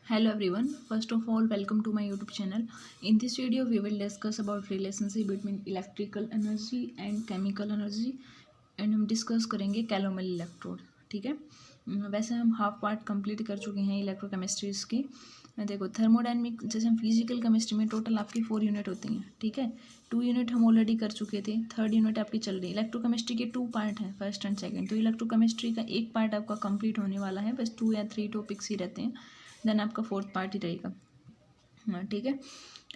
Hello everyone, first of all welcome to my YouTube channel. In this video we will discuss about relationship between electrical energy and chemical energy and हम discuss करेंगे calomel electrode. ठीक है. वैसे हम half part complete कर चुके हैं इलेक्ट्रोकेमिस्ट्रीज की. देखो थर्मोडाइनमिक जैसे हम फिजिकल केमिस्ट्री में टोटल आपकी 4 यूनिट होती हैं. ठीक है. 2 यूनिट हम ऑलरेडी कर चुके थे, 3rd यूनिट आपकी चल रही है. इलेक्ट्रोकेमिस्ट्री के 2 पार्ट हैं, फर्स्ट एंड सेकंड. तो इलेक्ट्रोकेमिस्ट्री का एक पार्ट आपका कंप्लीट होने वाला है, बस 2 या 3 टॉपिक्स ही रहते हैं, देन आपका 4th पार्ट ही रहेगा. हाँ ठीक है.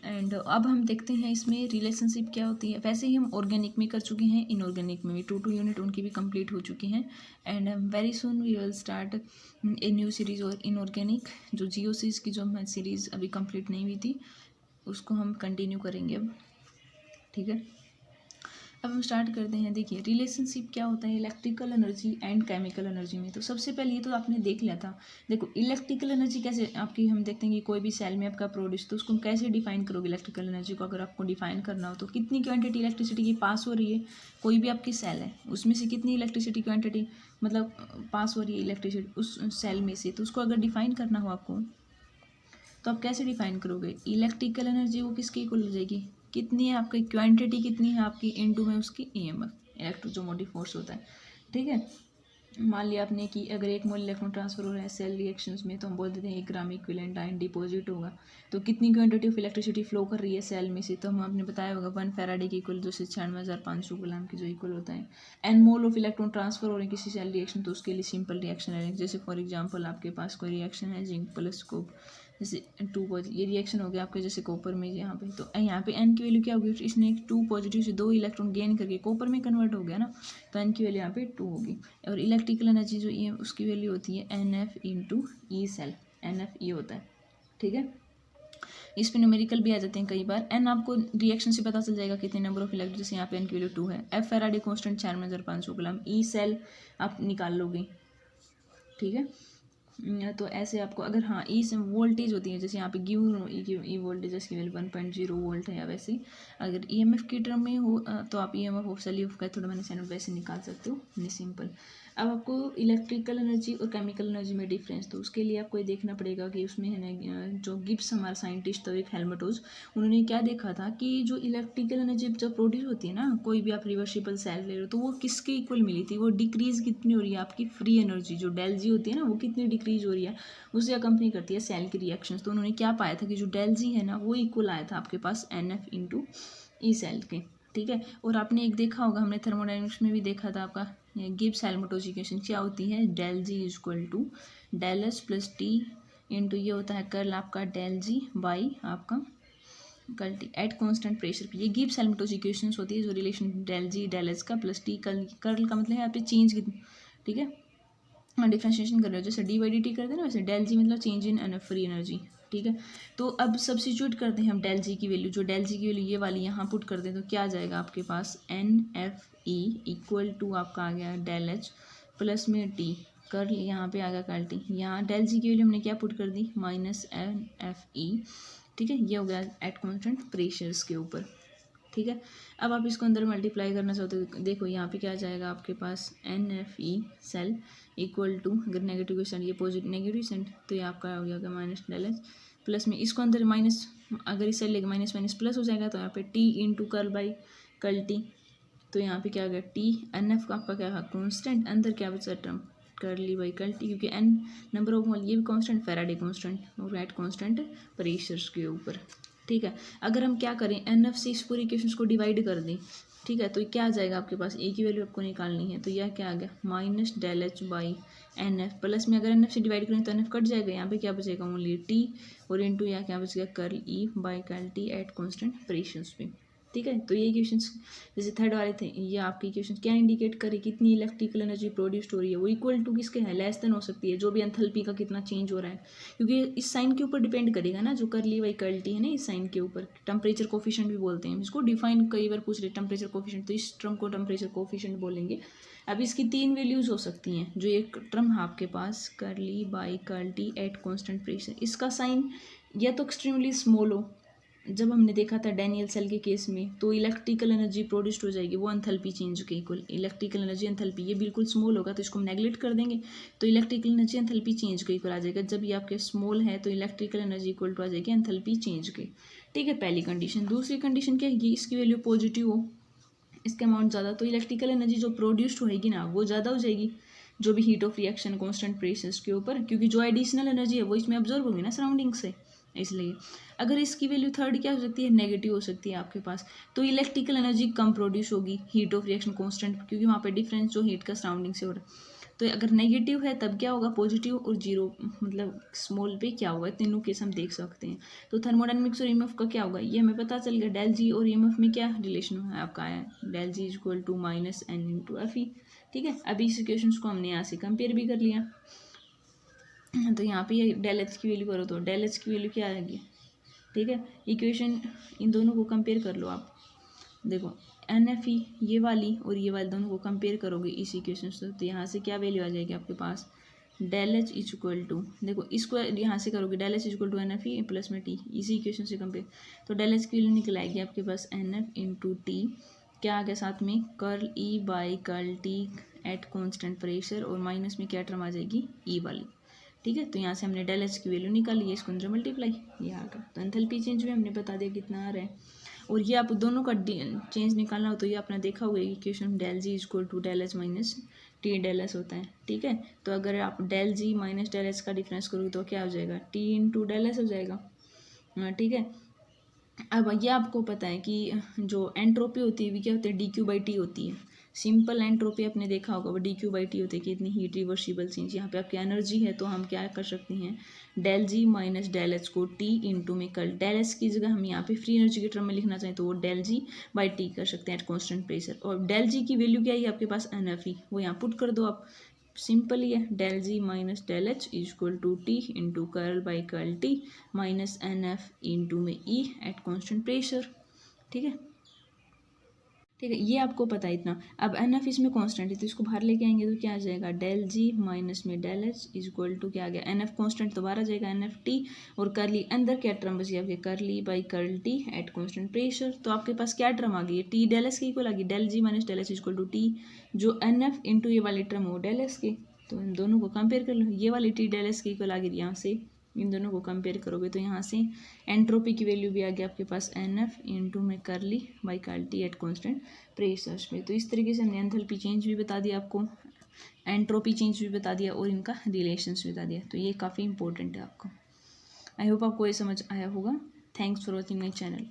एंड अब हम देखते हैं इसमें रिलेशनशिप क्या होती है. वैसे ही हम ऑर्गेनिक में कर चुके हैं, इनऑर्गेनिक में भी 2 यूनिट उनकी भी कंप्लीट हो चुकी हैं. And very soon we will start a new series और इनऑर्गेनिक. जो जीओसीज की जो हमारी सीरीज़ अभी कंप्लीट नहीं हुई थी उसको हम कंटिन्यू करेंगे अब. ठीक है. अब हम स्टार्ट करते हैं. देखिए रिलेशनशिप क्या होता है electrical energy and chemical energy में. तो सबसे पहले ये तो आपने देख लिया था. देखो इलेक्ट्रिकल एनर्जी कैसे आपकी हम देखते हैं कि कोई भी सेल में आपका प्रोड्यूस, तो उसको कैसे डिफाइन करोगे इलेक्ट्रिकल एनर्जी को. अगर आपको डिफाइन करना हो तो कितनी क्वांटिटी इलेक्ट्रिसिटी की पास हो रही है, कोई भी आपकी सेल है उसमें से कितनी इलेक्ट्रिसिटी क्वांटिटी मतलब पास हो रही है इलेक्ट्रिसिटी उस सेल में से, तो उसको अगर डिफाइन करना हो आपको तो आप कैसे डिफाइन करोगे. इलेक्ट्रिकल एनर्जी वो किसके इक्वल हो जाएगी, कितनी है आपकी क्वांटिटी, कितनी है आपकी इनटू में उसकी ईएमएफ इलेक्ट्रोमोटिव फोर्स होता है. ठीक है. मान लिया आपने कि अगर 1 मोल इलेक्ट्रॉन ट्रांसफर हो रहा है सेल रिएक्शंस में, तो हम बोल देते हैं 1 ग्राम इक्विवेलेंट आयन डिपॉजिट होगा. तो कितनी क्वांटिटी ऑफ इलेक्ट्रिसिटी फ्लो कर रही है सेल में से, तो हम आपने बताया होगा 1 फैराडे की इक्वल जो 96,500 गुलाम की जो इक्वल होता है. N mole of electron transfer हो रहे हैं किसी सेल रिएक्शन, तो उसके लिए सिंपल रिएक्शन है. जैसे फॉर एग्जाम्पल आपके पास कोई रिएक्शन है जिंक प्लस कोप, जैसे 2 पॉजिटिव, ये रिएक्शन हो गया आपके जैसे कॉपर में यहाँ पे. तो यहाँ पे एन की वैल्यू क्या होगी, इसने 2 पॉजिटिव से 2 इलेक्ट्रॉन गेन करके कॉपर में कन्वर्ट हो गया ना, तो एन की वैल्यू यहाँ पे 2 होगी. और इलेक्ट्रिकल एनर्जी जो ये उसकी वैल्यू होती है n F into E cell, n F E होता है. ठीक है. इस पर न्यूमेरिकल भी आ जाते हैं कई बार. एन आपको रिएक्शन से पता चल जाएगा कितने नंबर ऑफ इलेक्ट्रॉन, जैसे यहाँ पे एन की वैल्यू 2 है. एफ फैराडे कांस्टेंट 96,500 गुलाम. ई सेल आप निकाल लोगे. ठीक है. तो ऐसे आपको अगर हाँ ई से वोल्टेज होती है, जैसे यहाँ पे गिव ई वोल्टेज की वैल्यू 1.0 वोल्ट है, या वैसे अगर ईएमएफ की टर्म में हो तो आप ईएमएफ ऑफ सेल ऑफ का थोड़ा मैंने साइन वैसे निकाल सकते हो. नहीं सिंपल. अब आपको इलेक्ट्रिकल एनर्जी और केमिकल एनर्जी में डिफरेंस, तो उसके लिए आपको ये देखना पड़ेगा कि उसमें है ना जो गिब्स हमारा साइंटिस्ट था एक हेल्मटोज, उन्होंने क्या देखा था कि जो इलेक्ट्रिकल एनर्जी जब प्रोड्यूस होती है ना, कोई भी आप रिवर्सिबल सेल ले रहे हो, तो वो किसके इक्वल मिली थी, वो डिक्रीज कितनी हो रही है आपकी फ्री एनर्जी जो डेल जी होती है ना, वो कितनी डिक्रीज हो रही है, उससे अकम्पनी करती है सेल की रिएक्शंस. तो उन्होंने क्या पाया था कि जो डेल जी है ना वो इक्वल आया था आपके पास N F into E cell के. ठीक है. और आपने एक देखा होगा, हमने थर्मोडाइनमिक्स में भी देखा था आपका गिब्स हेल्मटोज इक्वेशन क्या होती है, del G is equal to del S plus T into ये होता है कर्ल आपका डेल जी बाई आपका curl T at constant pressure पे. ये गिब्स हेल्मटोज इक्वेशंस होती है जो relation del G del S का प्लस टी कर्ल का मतलब है आप चेंज कितनी. ठीक है. डिफ्रेंशिएशन कर रहे हो, जैसे डी बाई डी टी करते हैं ना, वैसे डेल जी मतलब चेंज इन फ्री एनर्जी. ठीक है. तो अब सब्सिट्यूट करते हैं हम डेल जी की वैल्यू, जो डेल जी की वैल्यू ये वाली यहाँ पुट कर दें तो क्या आ जाएगा आपके पास N F E equal to आपका आ गया डेल एच प्लस में टी कर यहाँ पे आ गया कर्ल टी. यहाँ डेल जी की वैल्यू हमने क्या पुट कर दी माइनस एन एफ ई. ठीक है. ये हो गया एट कॉन्स्टेंट प्रेशर्स के ऊपर. ठीक है. अब आप इसको अंदर मल्टीप्लाई करना चाहते हो, देखो यहाँ पे क्या आ जाएगा आपके पास N F E cell equal to, अगर नेगेटिव क्वेश्चन ये पॉजिटिव नेगेटिव सेंट तो ये आपका हो गया माइनस डेल एच प्लस में इसको अंदर माइनस, अगर इस सेल लेके माइनस माइनस प्लस हो जाएगा, तो यहाँ पे T into curl by curl T. तो यहाँ पे क्या आ गया टी एन एफ का आपका क्या है कॉन्स्टेंट, अंदर क्या बचा term curly by curl T, क्योंकि एन नंबर ऑफ मोल ये भी कॉन्स्टेंट फैराडे कॉन्स्टेंट और एट कॉन्स्टेंट प्रेशर्स के ऊपर. ठीक है. अगर हम क्या करें एन एफ से इस पूरी इक्वेशंस को डिवाइड कर दें, ठीक है, तो क्या आ जाएगा आपके पास ए की वैल्यू आपको निकालनी है, तो यह क्या आ गया minus del H by n F plus में अगर एन एफ से डिवाइड करें तो एन एफ कट जाएगा, यहाँ पे क्या बचेगा ओनली टी और इंटू यहाँ क्या बच गया curl E by curl T at constant pressures पे. ठीक है. तो ये इक्वेशंस जैसे थर्ड वाले थे, ये आपकी इक्वेशन क्या इंडिकेट करे कितनी इलेक्ट्रिकल एनर्जी प्रोड्यूस्ड हो रही है, वो इक्वल टू किसके है लेस देन हो सकती है जो भी एंथैल्पी का कितना चेंज हो रहा है, क्योंकि इस साइन के ऊपर डिपेंड करेगा ना, जो कर्ली बाई कर्ल टी है ना इस साइन के ऊपर. टेम्परेचर कोफिशिएंट भी बोलते हैं इसको, डिफाइन कई बार पूछ रहे टेम्परेचर कोफिशिएंट, तो इस टर्म को टेम्परेचर कोफिशिएंट बोलेंगे. अब इसकी 3 वैल्यूज हो सकती हैं, जो एक टर्म है आपके पास curly by curl T at constant pressure, इसका साइन या तो एक्सट्रीमली स्मॉल हो जब हमने देखा था डैनियल सेल के केस में, तो इलेक्ट्रिकल एनर्जी प्रोड्यूस्ड हो जाएगी वो एंथैल्पी चेंज के इक्वल। इलेक्ट्रिकल एनर्जी एंथैल्पी ये बिल्कुल स्मॉल होगा तो इसको हम नेगलेक्ट कर देंगे, तो इलेक्ट्रिकल एनर्जी एंथैल्पी चेंज के इक्वल आ जाएगा। जब ये आपके स्मॉल है तो इलेक्ट्रिकल एनर्जी इक्वल टू आ जाएगी एंथैल्पी चेंज के। ठीक है, पहली कंडीशन। दूसरी कंडीशन क्या है, ये इसकी वैल्यू पॉजिटिव हो, इसका अमाउंट ज़्यादा, तो इलेक्ट्रिकल एनर्जी जो प्रोड्यूस्ड होएगी ना वो ज़्यादा हो जाएगी, जो भी heat of reaction constant pressures के ऊपर, क्योंकि जो एडिशनल एनर्जी है वो इसमें ऑब्जर्व होगी ना सराउंडिंग से, इसलिए। अगर इसकी वैल्यू थर्ड क्या हो सकती है, नेगेटिव हो सकती है आपके पास, तो इलेक्ट्रिकल एनर्जी कम प्रोड्यूस होगी, हीट ऑफ रिएक्शन कांस्टेंट, क्योंकि वहाँ पे डिफरेंस जो हीट का सराउंडिंग से हो रहा है। तो अगर नेगेटिव है तब क्या होगा, पॉजिटिव, और जीरो मतलब स्मॉल पे क्या होगा, तीनों केस हम देख सकते हैं। तो थर्मोडायनेमिक्स और ईएमएफ का क्या होगा ये हमें पता चल गया। डेल जी और ईएमएफ में क्या रिलेशन है आपका, है del G is equal to minus n into F E. ठीक है, अभी इस इक्वेशन को हमने यहाँ से कंपेयर भी कर लिया, तो यहाँ पे डेल एच की वैल्यू करो तो डेल एच की वैल्यू क्या आएगी। ठीक है, इक्वेशन इन दोनों को कंपेयर कर लो आप, देखो एन एफ ई ये वाली और ये वाली दोनों को कंपेयर करोगे इस इक्वेशन से, तो यहाँ से क्या वैल्यू आ जाएगी आपके पास, del H is equal to, देखो इसको यहाँ से करोगे del H is equal to N F E plus में टी, इसी इक्वेशन से कंपेयर, तो डेल एच की वैल्यू निकल आएगी आपके पास एन एफ इंटू टी, क्या आ गया साथ में curl E by curl T at constant pressure, और माइनस में क्या टर्म आ जाएगी ई वाली। ठीक है, तो यहाँ से हमने डेल एच की वैल्यू निकाली है, इसको अंदर मल्टीप्लाई ये आ गया, तो एंथैल्पी चेंज भी हमने बता दिया कितना आ रहा है। और ये आप दोनों का चेंज निकालना हो तो ये आपने देखा होगा equation del G is equal to del H minus T del S होता है। ठीक है, तो अगर आप del G minus del H का डिफरेंस करोगे तो क्या हो जाएगा, टी इंटू डेल एस हो जाएगा। ठीक है, अब ये आपको पता है कि जो एंट्रोपी होती है वो क्या होती है, डी क्यू बाई टी होती है। सिंपल एंट्रोपी आपने देखा होगा वो डी क्यू बाई टी होती है कि इतनी हीट रिवर्सिबल चेंज। यहाँ पे आपकी एनर्जी है तो हम क्या कर सकते हैं, del G minus del H को टी इंटू में कर, डेल एच की जगह हम यहाँ पे फ्री एनर्जी के टर्म में लिखना चाहें तो वो डेल जी बाई टी कर सकते हैं एट कॉन्स्टेंट प्रेशर। और डेल जी की वैल्यू क्या है आपके पास, एन एफ ई, वो यहाँ पुट कर दो आप, सिंपल ही है, del G minus del H is equal to T into curl by curl T minus N F into में ई एट कॉन्स्टेंट प्रेशर। ठीक है, ठीक है, ये आपको पता है इतना। अब एन एफ इसमें कांस्टेंट है तो इसको बाहर लेके आएंगे तो क्या आ जाएगा, डेल जी माइनस में del H is equal to क्या आ गया, एन एफ कॉन्स्टेंट तो बाहर आ जाएगा एन एफ टी, और करली अंदर क्या टर्म बची आपके, करली by curl T at constant pressure. तो आपके पास क्या टर्म आ गई है, टी डेल एस की इक्वल आ गई, del G minus del H is equal to T, जो एन एफ इंटू ये वाली टर्म हो डेल एस के, तो इन दोनों को कंपेयर कर लो, ये वाली टी डेल एस की इक्वल आ गई, यहाँ से इन दोनों को कंपेयर करोगे तो यहाँ से एंट्रोपी की वैल्यू भी आ गई आपके पास, एन एफ इंटू में करली by curl T at constant pressures में। तो इस तरीके से हमने एंथैल्पी चेंज भी बता दिया आपको, एंट्रोपी चेंज भी बता दिया और इनका रिलेशंस बता दिया। तो ये काफ़ी इंपॉर्टेंट है आपको। आई होप आपको ये समझ आया होगा। Thanks for watching my channel.